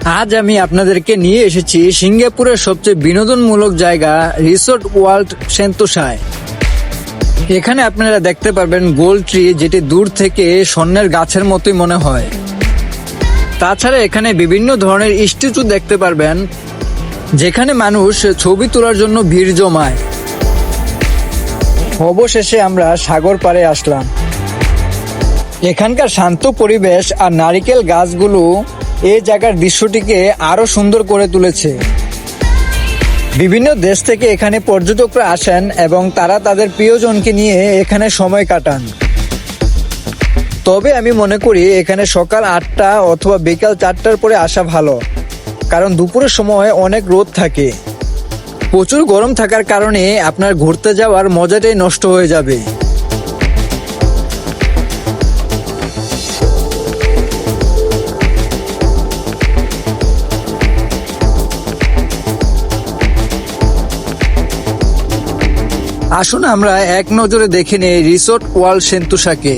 আজ আমি আপনাদেরকে নিয়ে এসেছি সিঙ্গাপুরের সবচেয়ে বিনোদনমূলক জায়গা রিসোর্ট ওয়ার্ল্ড সেন্তোসায়। এখানে আপনারা দেখতে পারবেন গোল ট্রি, যেটি দূর থেকে স্বর্ণের গাছের মতোই মনে হয়। তাছাড়া এখানে বিভিন্ন ধরনের স্ট্যাচু দেখতে পারবেন, যেখানে মানুষ ছবি তোলার জন্য ভিড় জমায়। অবশেষে আমরা সাগর পাড়ে আসলাম। এখানকার শান্ত পরিবেশ আর নারিকেল গাছগুলো এই জায়গার দৃশ্যটিকে আরো সুন্দর করে তুলেছে। বিভিন্ন দেশ থেকে এখানে পর্যটকরা আসেন এবং তারা তাদের প্রিয়জনকে নিয়ে এখানে সময় কাটান। তবে আমি মনে করি এখানে সকাল 8টা অথবা বিকাল 4টার পরে আসা ভালো, কারণ দুপুরের সময় অনেক রোদ থাকে। প্রচুর গরম থাকার কারণে আপনার ঘুরতে যাওয়ার মজাটাই নষ্ট হয়ে যাবে। আসুন আমরা এক নজরে দেখে নেই রিসোর্ট ওয়ার্ল্ড সেন্তোসাকে।